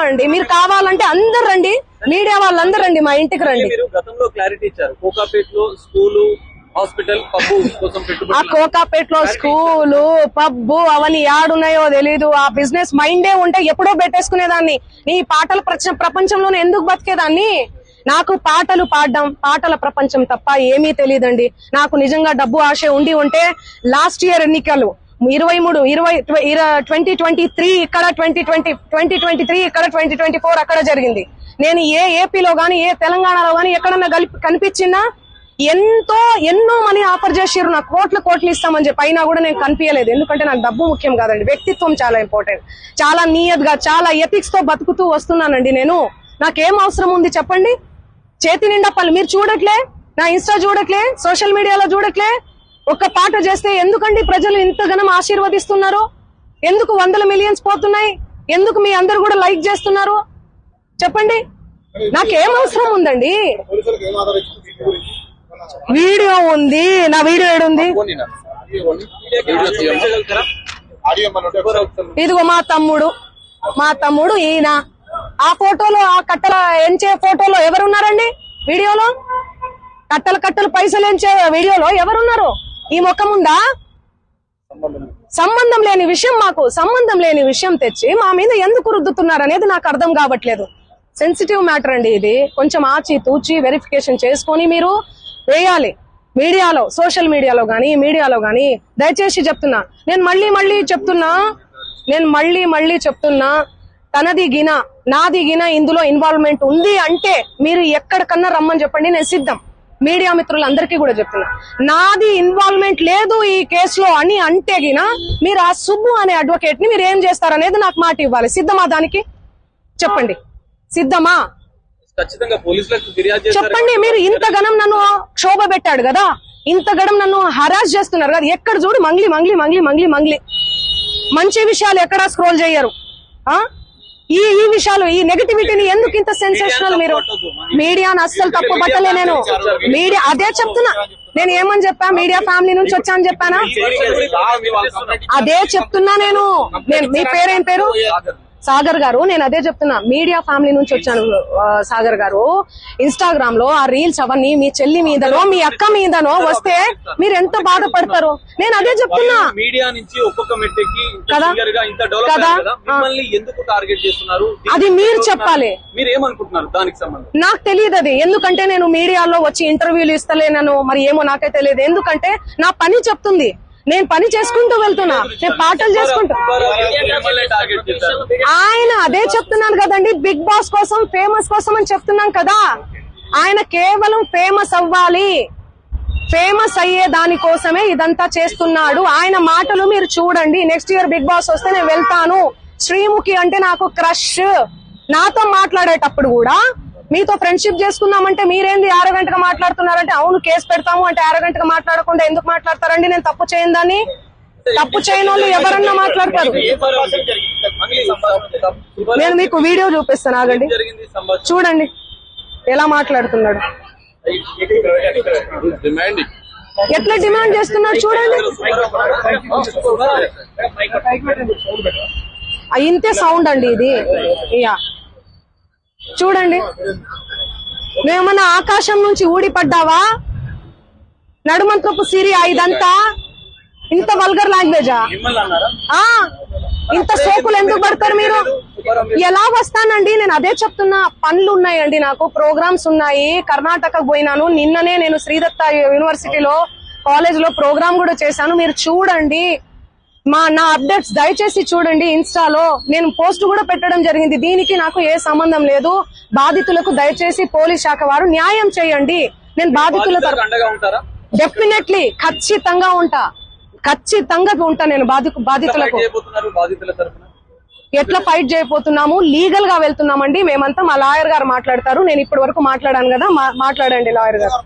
అండి మీరు కావాలంటే అందరు రండి, మీడియా వాళ్ళందరూ రండి, మా ఇంటికి రండి. మీరు గతంలో క్లారిటీ ఇచ్చారు, కోకాపేటలో స్కూలు, హాస్పిటల్, పబ్బు కోసం పెట్టుబడి. ఆ కోకాపేటలో స్కూలు, పబ్బు అవన్నీ యాడున్నాయో తెలీదు. ఆ బిజినెస్ మైండే ఉంటే ఎప్పుడో పెట్టేసుకునేదాన్ని. నీ పాటల ప్రపంచంలోనే ఎందుకు బతికేదాన్ని? నాకు పాటలు పాడడం, పాటల ప్రపంచం తప్ప ఏమీ తెలియదండి. నాకు నిజంగా డబ్బు ఆశ ఉండి ఉంటే లాస్ట్ ఇయర్ ఎన్నికలు 2023 ఇక్కడ 2023 ఇక్కడ 2024 అక్కడ జరిగింది. నేను ఏ ఏపీలో గానీ ఏ తెలంగాణలో గానీ ఎక్కడన్నా కనిపించినా ఎన్నో మనీ ఆఫర్ చేసిర్రు, నాకు కోట్లు ఇస్తామని చెప్పి. అయినా కూడా నేను కనిపించలేదు. ఎందుకంటే నాకు డబ్బు ముఖ్యం కాదండి, వ్యక్తిత్వం చాలా ఇంపార్టెంట్. చాలా నియత్ గా, చాలా ఎథిక్స్ తో బతుకుతూ వస్తున్నానండి నేను. నాకేం అవసరం ఉంది చెప్పండి? చేతి నిండా పనులు మీరు చూడట్లే, నా ఇన్స్టా చూడట్లే, సోషల్ మీడియాలో చూడట్లే. ఒక్క పాట చేస్తే ఎందుకండి ప్రజలు ఇంతగానం ఆశీర్వదిస్తున్నారు? ఎందుకు 100 మిలియన్స్ పోతున్నాయి? ఎందుకు మీ అందరు కూడా లైక్ చేస్తున్నారు చెప్పండి? నాకేం అవసరం ఉందండి? వీడియో ఉంది, నా వీడియో ఏడుంది? ఇదిగో మా తమ్ముడు ఈయన. ఆ ఫోటోలో, ఆ కట్టల ఎంచే ఫోటోలో ఎవరున్నారండి? వీడియోలో కట్టలు పైసలు ఎంచే వీడియోలో ఎవరున్నారు? ఈ ముఖం ఉందా? సంబంధం లేని విషయం, మాకు సంబంధం లేని విషయం తెచ్చి మా మీద ఎందుకు రుద్దుతున్నారు అనేది నాకు అర్థం కావట్లేదు. సెన్సిటివ్ మ్యాటర్ అండి ఇది. కొంచెం ఆచి తూచి వెరిఫికేషన్ చేసుకొని మీరు వేయాలి మీడియాలో, సోషల్ మీడియాలో గానీ మీడియాలో గానీ. దయచేసి చెప్తున్నా, నేను మళ్ళీ చెప్తున్నా, తనది గిన నాది గిన ఇందులో ఇన్వాల్వ్మెంట్ ఉంది అంటే మీరు ఎక్కడికన్నా రమ్మని చెప్పండి, నేను సిద్ధం. మీడియా మిత్రులందరికీ కూడా చెప్తున్నా, నాది ఇన్వాల్వ్మెంట్ లేదు ఈ కేసులో అని అంటే గిన మీరు ఆ సుబ్బు అనే అడ్వకేట్ ని మీరు ఏం చేస్తారనేది నాకు మాట ఇవ్వాలి. సిద్ధమా? దానికి చెప్పండి, సిద్ధమా? చెప్పండి. మీరు ఇంతగనం నన్ను క్షోభ పెట్టాడు కదా, ఇంతగనం నన్ను హరాస్ చేస్తున్నారు కదా, ఎక్కడ చూడు మంగ్లీ. మంచి విషయాలు ఎక్కడా స్క్రోల్ చేయరు. ఈ విషయాలు, ఈ నెగటివిటీని ఎందుకు ఇంత సెన్సేషనల్? మీరు మీడియాను అస్సలు తప్పు పట్టలే నేను. మీడియా అదే చెప్తున్నా, నేను ఏమని చెప్పా? మీడియా ఫ్యామిలీ నుంచి వచ్చాను చెప్పానా? అదే చెప్తున్నా నేను. మీ పేరేం పేరు? సాగర్ గారు. నేను అదే చెప్తున్నా, మీడియా ఫ్యామిలీ నుంచి వచ్చాను సాగర్ గారు. ఇన్స్టాగ్రామ్ లో ఆ రీల్స్ అవన్నీ మీ చెల్లి మీదనో మీ అక్క మీదనో వస్తే మీరు ఎంత బాధపడతారు? నేను అదే చెప్తున్నా. మీడియా నుంచి ఒక్కొక్క మెట్టెక్కి కదా, ఎందుకు టార్గెట్ చేస్తున్నారు అది మీరు చెప్పాలి. మీరు ఏమనుకుంటున్నారు దానికి సంబంధించి? నాకు తెలియదు అది. ఎందుకంటే నేను మీడియాలో వచ్చి ఇంటర్వ్యూలు ఇస్తలేనను, మరి ఏమో నాకే తెలియదు. ఎందుకంటే నా పని చెప్తుంది, నేను పని చేసుకుంటూ వెళ్తున్నా, నేను పాటలు చేసుకుంటూ. ఆయన అదే చెప్తున్నాను కదండి, బిగ్ బాస్ కోసం, ఫేమస్ కోసం అని చెప్తున్నాం కదా. ఆయన కేవలం ఫేమస్ అవ్వాలి, ఫేమస్ అయ్యే దానికోసమే ఇదంతా చేస్తున్నాడు. ఆయన మాటలు మీరు చూడండి. నెక్స్ట్ ఇయర్ బిగ్ బాస్ వస్తే నేను వెళ్తాను. శ్రీముఖి అంటే నాకు క్రష్. నాతో మాట్లాడేటప్పుడు కూడా మీతో ఫ్రెండ్షిప్ చేసుకుందామంటే మీరేంది ఆరగంటగా మాట్లాడుతున్నారంటే, అవును కేసు పెడతాము అంటే ఆరగంటగా మాట్లాడకుండా ఎందుకు మాట్లాడతారండి? నేను తప్పు చేయను దాన్ని. తప్పు చేయని వాళ్ళు ఎవరన్నా మాట్లాడతారు. నేను మీకు వీడియో చూపిస్తాను, ఆగండి, చూడండి ఎలా మాట్లాడుతున్నాడు, ఎట్లా డిమాండ్ చేస్తున్నాడు చూడండి. ఇంతే సౌండ్ అండి ఇది. చూడండి, నువ్వేమన్నా ఆకాశం నుంచి ఊడిపడ్డావా? నడుమంత్రపు సిరి ఇదంతా ఇంత వల్గర్ లాంగ్వేజా? ఇంత సోకులు ఎందుకు పడతారు మీరు? ఎలా వస్తానండి? నేను అదే చెప్తున్నా, పనులు ఉన్నాయండి, నాకు ప్రోగ్రామ్స్ ఉన్నాయి. కర్ణాటకకు పోయినాను నిన్ననే. నేను శ్రీదత్త యూనివర్సిటీలో కాలేజ్ లో ప్రోగ్రామ్ కూడా చేశాను. మీరు చూడండి నా అప్డేట్స్ దయచేసి చూడండి. ఇన్స్టాలో నేను పోస్ట్ కూడా పెట్టడం జరిగింది. దీనికి నాకు ఏ సంబంధం లేదు. బాధితులకు దయచేసి పోలీస్ శాఖ వారు న్యాయం చేయండి. నేను బాధితుల డెఫినెట్లీ ఖచ్చితంగా ఉంటా నేను బాధితులకు. ఎట్లా ఫైట్ చేయబోతున్నాము? లీగల్ గా వెళ్తున్నామండి మేమంతా. మా లాయర్ గారు మాట్లాడతారు. నేను ఇప్పటి వరకు మాట్లాడాను కదా, మాట్లాడండి లాయర్ గారు.